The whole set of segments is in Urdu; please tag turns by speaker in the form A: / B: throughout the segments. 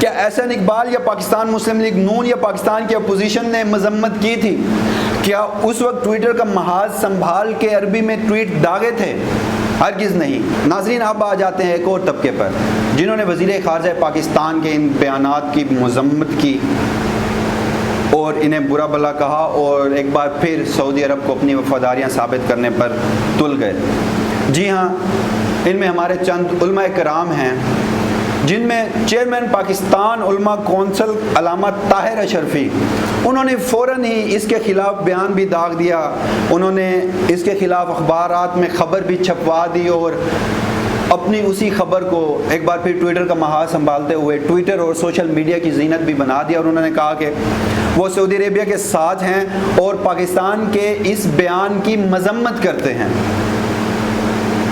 A: کیا احسن اقبال یا پاکستان مسلم لیگ نون یا پاکستان کی اپوزیشن نے مذمت کی تھی؟ کیا اس وقت ٹویٹر کا محاذ سنبھال کے عربی میں ٹویٹ داغے تھے؟ ہرگز نہیں۔ ناظرین، اب آ جاتے ہیں ایک اور طبقے پر جنہوں نے وزیر خارجہ پاکستان کے ان بیانات کی مذمت کی اور انہیں برا بھلا کہا اور ایک بار پھر سعودی عرب کو اپنی وفاداریاں ثابت کرنے پر تل گئے۔ جی ہاں، ان میں ہمارے چند علماء کرام ہیں جن میں چیئرمین پاکستان علماء کونسل علامہ طاہر اشرفی، انہوں نے فوراً ہی اس کے خلاف بیان بھی داغ دیا، انہوں نے اس کے خلاف اخبارات میں خبر بھی چھپوا دی اور اپنی اسی خبر کو ایک بار پھر ٹویٹر کا محاذ سنبھالتے ہوئے ٹویٹر اور سوشل میڈیا کی زینت بھی بنا دیا، اور انہوں نے کہا کہ وہ سعودی عربیہ کے ساتھ ہیں اور پاکستان کے اس بیان کی مذمت کرتے ہیں۔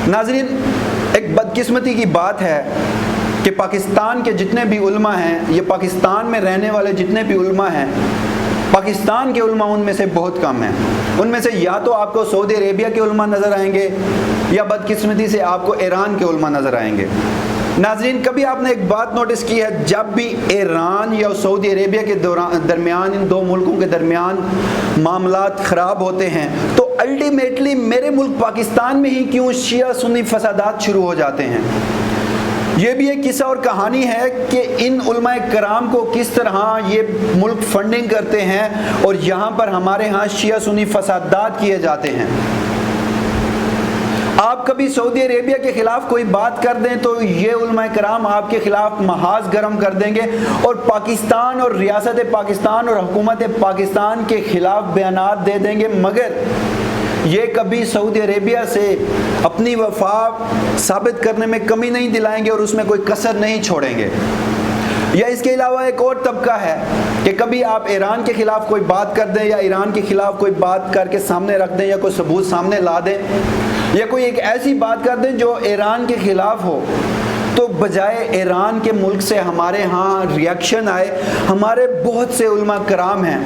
A: ناظرین، ایک بدقسمتی کی بات ہے کہ پاکستان کے جتنے بھی علماء ہیں، یہ پاکستان میں رہنے والے جتنے بھی علماء ہیں، پاکستان کے علماء ان میں سے بہت کم ہیں۔ ان میں سے یا تو آپ کو سعودی عربیہ کے علماء نظر آئیں گے یا بدقسمتی سے آپ کو ایران کے علماء نظر آئیں گے۔ ناظرین، کبھی آپ نے ایک بات نوٹس کی ہے، جب بھی ایران یا سعودی عربیہ کے درمیان، ان دو ملکوں کے درمیان معاملات خراب ہوتے ہیں تو الٹیمیٹلی میرے ملک پاکستان میں ہی کیوں شیعہ سنی فسادات شروع ہو جاتے ہیں؟ یہ بھی ایک قصہ اور کہانی ہے کہ ان علماء کرام کو کس طرح یہ ملک فنڈنگ کرتے ہیں اور یہاں پر ہمارے ہاں شیعہ سنی فسادات کیے جاتے ہیں۔ آپ کبھی سعودی عربیہ کے خلاف کوئی بات کر دیں تو یہ علماء کرام آپ کے خلاف محاذ گرم کر دیں گے اور پاکستان اور ریاست پاکستان اور حکومت پاکستان کے خلاف بیانات دے دیں گے، مگر یہ کبھی سعودی عربیہ سے اپنی وفا ثابت کرنے میں کمی نہیں دلائیں گے اور اس میں کوئی کسر نہیں چھوڑیں گے۔ یا اس کے علاوہ ایک اور طبقہ ہے کہ کبھی آپ ایران کے خلاف کوئی بات کر دیں یا ایران کے خلاف کوئی بات کر کے سامنے رکھ دیں یا کوئی ثبوت سامنے لا دیں یا کوئی ایک ایسی بات کر دیں جو ایران کے خلاف ہو، تو بجائے ایران کے ملک سے ہمارے ہاں ریاکشن آئے۔ ہمارے بہت سے علماء کرام ہیں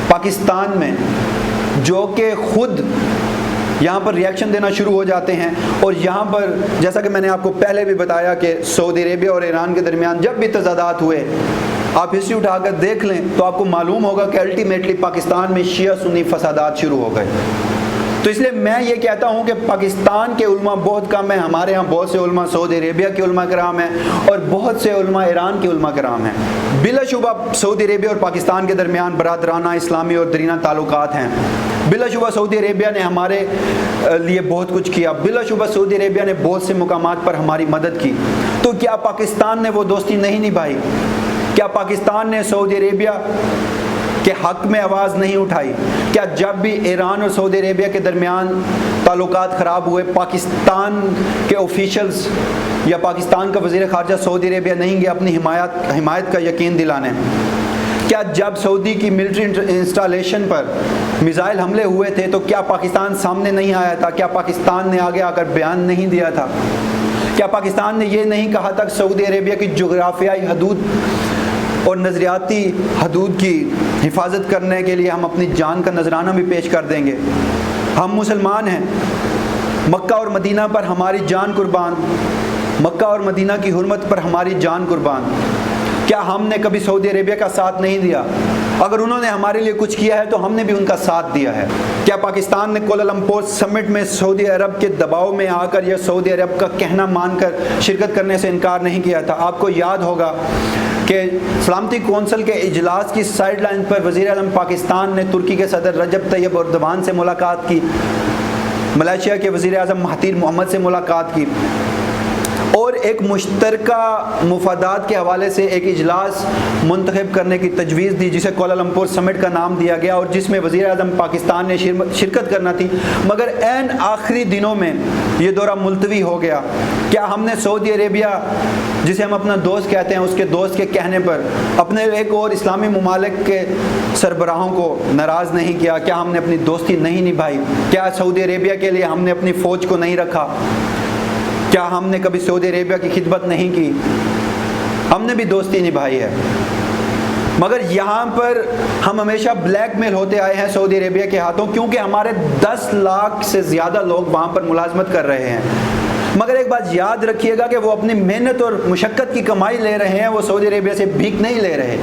A: پاکستان میں جو کہ خود یہاں پر ریاکشن دینا شروع ہو جاتے ہیں، اور یہاں پر جیسا کہ میں نے آپ کو پہلے بھی بتایا کہ سعودی عربیہ اور ایران کے درمیان جب بھی تضادات ہوئے، آپ ہسٹری اٹھا کر دیکھ لیں تو آپ کو معلوم ہوگا کہ الٹیمیٹلی پاکستان میں شیعہ سنی فسادات شروع ہو گئے۔ تو اس لیے میں یہ کہتا ہوں کہ پاکستان کے علماء بہت کم ہیں، ہمارے ہاں بہت سے علماء سعودی عربیہ کے علماء کرام ہیں اور بہت سے علماء ایران کے علماء کرام ہیں۔ بلا شبہ سعودی عربیہ اور پاکستان کے درمیان برادرانہ اسلامی اور درینہ تعلقات ہیں، بلا شبہ سعودی عربیہ نے ہمارے لیے بہت کچھ کیا، بلا شبہ سعودی عربیہ نے بہت سے مقامات پر ہماری مدد کی، تو کیا پاکستان نے وہ دوستی نہیں نبھائی؟ کیا پاکستان نے سعودی عربیہ کے حق میں آواز نہیں اٹھائی؟ کیا جب بھی ایران اور سعودی عربیہ کے درمیان تعلقات خراب ہوئے پاکستان کے آفیشلز یا پاکستان کا وزیر خارجہ سعودی عربیہ نہیں گیا اپنی حمایت کا یقین دلانے؟ کیا جب سعودی کی ملٹری انسٹالیشن پر میزائل حملے ہوئے تھے تو کیا پاکستان سامنے نہیں آیا تھا؟ کیا پاکستان نے آگے آ کر بیان نہیں دیا تھا؟ کیا پاکستان نے یہ نہیں کہا تھا کہ سعودی عربیہ کی جغرافیائی حدود اور نظریاتی حدود کی حفاظت کرنے کے لیے ہم اپنی جان کا نذرانہ بھی پیش کر دیں گے؟ ہم مسلمان ہیں، مکہ اور مدینہ پر ہماری جان قربان، مکہ اور مدینہ کی حرمت پر ہماری جان قربان۔ کیا ہم نے کبھی سعودی عربیہ کا ساتھ نہیں دیا؟ اگر انہوں نے ہمارے لیے کچھ کیا ہے تو ہم نے بھی ان کا ساتھ دیا ہے۔ کیا پاکستان نے کوالالمپور سمٹ میں سعودی عرب کے دباؤ میں آ کر یا سعودی عرب کا کہنا مان کر شرکت کرنے سے انکار نہیں کیا تھا؟ آپ کو یاد ہوگا کہ سلامتی کونسل کے اجلاس کی سائیڈ لائن پر وزیر اعظم پاکستان نے ترکی کے صدر رجب طیب اردوان سے ملاقات کی، ملائیشیا کے وزیر اعظم مہاتیر محمد سے ملاقات کی اور ایک مشترکہ مفادات کے حوالے سے ایک اجلاس منتخب کرنے کی تجویز دی جسے کوالالمپور سمٹ کا نام دیا گیا اور جس میں وزیر اعظم پاکستان نے شرکت کرنا تھی، مگر عین آخری دنوں میں یہ دورہ ملتوی ہو گیا۔ کیا ہم نے سعودی عربیہ جسے ہم اپنا دوست کہتے ہیں اس کے دوست کے کہنے پر اپنے ایک اور اسلامی ممالک کے سربراہوں کو ناراض نہیں کیا؟ کیا ہم نے اپنی دوستی نہیں نبھائی؟ کیا سعودی عربیہ کے لیے ہم نے اپنی فوج کو نہیں رکھا؟ کیا ہم نے کبھی سعودی عربیہ کی خدمت نہیں کی؟ ہم نے بھی دوستی نبھائی ہے، مگر یہاں پر ہم ہمیشہ بلیک میل ہوتے آئے ہیں سعودی عربیہ کے ہاتھوں، کیونکہ ہمارے 10 لاکھ سے زیادہ لوگ وہاں پر ملازمت کر رہے ہیں۔ مگر ایک بات یاد رکھیے گا کہ وہ اپنی محنت اور مشقت کی کمائی لے رہے ہیں، وہ سعودی عربیہ سے بھیک نہیں لے رہے۔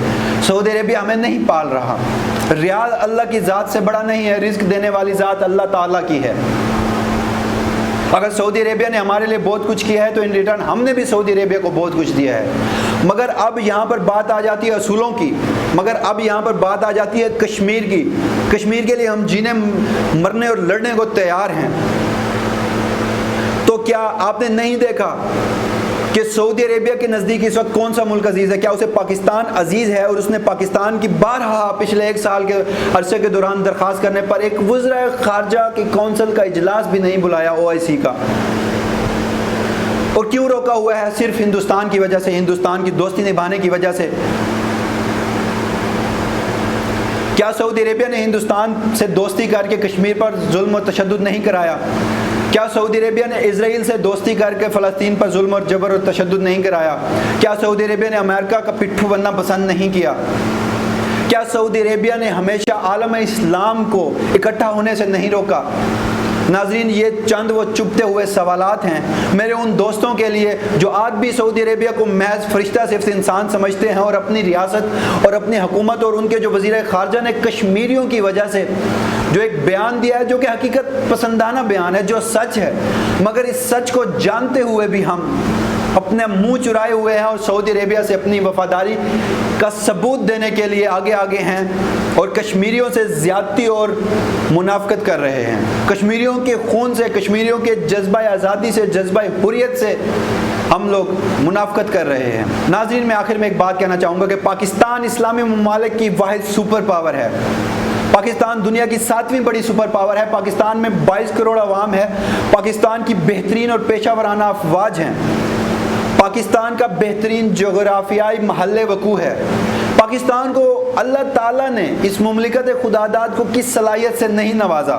A: سعودی عربیہ ہمیں نہیں پال رہا، ریال اللہ کی ذات سے بڑا نہیں ہے، رزق دینے والی ذات اللہ تعالیٰ کی ہے۔ اگر سعودی عربیہ نے ہمارے لیے بہت کچھ کیا ہے تو ان ریٹرن ہم نے بھی سعودی عربیہ کو بہت کچھ دیا ہے۔ مگر اب یہاں پر بات آ جاتی ہے اصولوں کی، مگر اب یہاں پر بات آ جاتی ہے کشمیر کی۔ کشمیر کے لیے ہم جینے مرنے اور لڑنے کو تیار ہیں۔ تو کیا آپ نے نہیں دیکھا کہ سعودی عربیہ کے نزدیک اس وقت کون سا ملک عزیز ہے؟ کیا اسے پاکستان عزیز ہے؟ اور اس نے پاکستان کی بارہا پچھلے 1 سال کے عرصے کے دوران درخواست کرنے پر ایک وزراء خارجہ کی کونسل کا اجلاس بھی نہیں بلایا، OIC کا۔ اور کیوں روکا ہوا ہے؟ صرف ہندوستان کی وجہ سے، ہندوستان کی دوستی نبھانے کی وجہ سے۔ کیا سعودی عربیہ نے ہندوستان سے دوستی کر کے کشمیر پر ظلم و تشدد نہیں کرایا؟ کیا سعودی عربیہ نے اسرائیل سے دوستی کر کے فلسطین پر ظلم اور جبر اور تشدد نہیں کرایا؟ کیا سعودی عربیہ نے امریکہ کا پٹھو بننا پسند نہیں کیا؟ کیا سعودی عربیہ نے ہمیشہ عالم اسلام کو اکٹھا ہونے سے نہیں روکا؟ ناظرین، یہ چند وہ چپتے ہوئے سوالات ہیں میرے ان دوستوں کے لیے جو آج بھی سعودی عربیہ کو محض فرشتہ صرف انسان سمجھتے ہیں، اور اپنی ریاست اور اپنی حکومت اور ان کے جو وزیر خارجہ نے کشمیریوں کی وجہ سے جو ایک بیان دیا ہے جو کہ حقیقت پسندانہ بیان ہے، جو سچ ہے، مگر اس سچ کو جانتے ہوئے بھی ہم اپنے منہ چرائے ہوئے ہیں اور سعودی عربیہ سے اپنی وفاداری کا ثبوت دینے کے لیے آگے ہیں اور کشمیریوں سے زیادتی اور منافقت کر رہے ہیں۔ کشمیریوں کے خون سے، کشمیریوں کے جذبہ آزادی سے، جذبہ حریت سے ہم لوگ منافقت کر رہے ہیں۔ ناظرین، میں آخر میں ایک بات کہنا چاہوں گا کہ پاکستان اسلامی ممالک کی واحد سپر پاور ہے۔ پاکستان دنیا کی 7ویں بڑی سپر پاور ہے۔ پاکستان میں 22 کروڑ عوام ہے۔ پاکستان کی بہترین اور پیشہ ورانہ افواج ہیں۔ پاکستان کا بہترین جغرافیائی محل وقوع ہے۔ پاکستان کو اللہ تعالیٰ نے اس مملکت خداداد کو کس صلاحیت سے نہیں نوازا،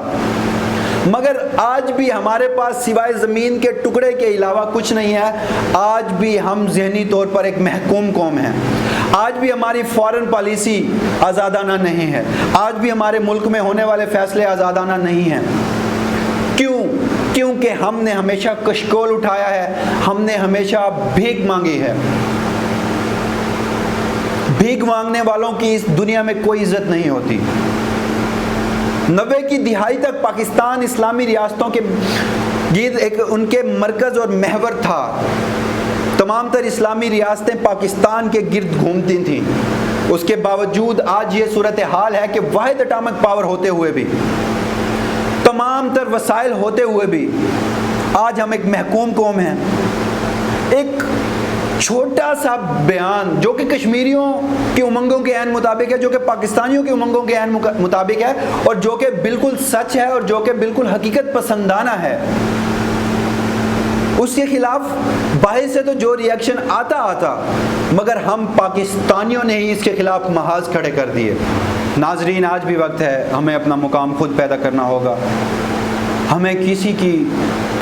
A: مگر آج بھی ہمارے پاس سوائے زمین کے ٹکڑے کے علاوہ کچھ نہیں ہے۔ آج بھی ہم ذہنی طور پر ایک محکوم قوم ہیں۔ آج بھی ہماری فارن پالیسی آزادانہ نہیں ہے۔ آج بھی ہمارے ملک میں ہونے والے فیصلے آزادانہ نہیں ہیں۔ کیونکہ ہم نے ہمیشہ کشکول اٹھایا ہے، ہم نے ہمیشہ بھیک مانگی ہے۔ بھیک مانگنے والوں کی اس دنیا میں کوئی عزت نہیں ہوتی۔ 90 کی دہائی تک پاکستان اسلامی ریاستوں کے گرد ایک ان کے مرکز اور محور تھا۔ تمام تر اسلامی ریاستیں پاکستان کے گرد گھومتی تھیں۔ اس کے باوجود آج یہ صورتحال ہے کہ واحد اٹامک پاور ہوتے ہوئے بھی، تمام تر وسائل ہوتے ہوئے بھی، آج ہم ایک محکوم قوم ہیں۔ ایک چھوٹا سا بیان جو کہ کشمیریوں کی امنگوں کے عین مطابق ہے، جو کہ پاکستانیوں کی امنگوں کے عین مطابق ہے، اور جو کہ بالکل سچ ہے اور جو کہ بالکل حقیقت پسندانہ ہے، اس کے خلاف باہر سے تو جو ریاکشن آتا مگر ہم پاکستانیوں نے ہی اس کے خلاف محاذ کھڑے کر دیے۔ ناظرین، آج بھی وقت ہے، ہمیں اپنا مقام خود پیدا کرنا ہوگا۔ ہمیں کسی کی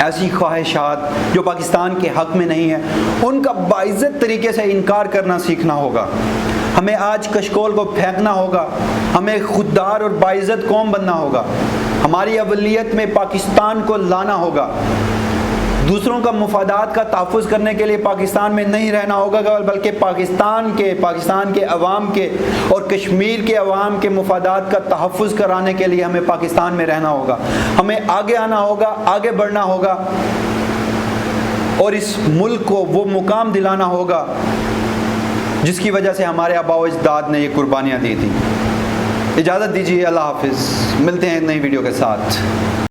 A: ایسی خواہشات جو پاکستان کے حق میں نہیں ہیں ان کا باعزت طریقے سے انکار کرنا سیکھنا ہوگا۔ ہمیں آج کشکول کو پھینکنا ہوگا، ہمیں خوددار اور باعزت قوم بننا ہوگا۔ ہماری اولویت میں پاکستان کو لانا ہوگا۔ دوسروں کا مفادات کا تحفظ کرنے کے لیے پاکستان میں نہیں رہنا ہوگا، بلکہ پاکستان کے عوام کے اور کشمیر کے عوام کے مفادات کا تحفظ کرانے کے لیے ہمیں پاکستان میں رہنا ہوگا۔ ہمیں آگے آنا ہوگا، آگے بڑھنا ہوگا اور اس ملک کو وہ مقام دلانا ہوگا جس کی وجہ سے ہمارے آباء و اجداد نے یہ قربانیاں دی تھیں۔ اجازت دیجیے، اللہ حافظ، ملتے ہیں ایک نئی ویڈیو کے ساتھ۔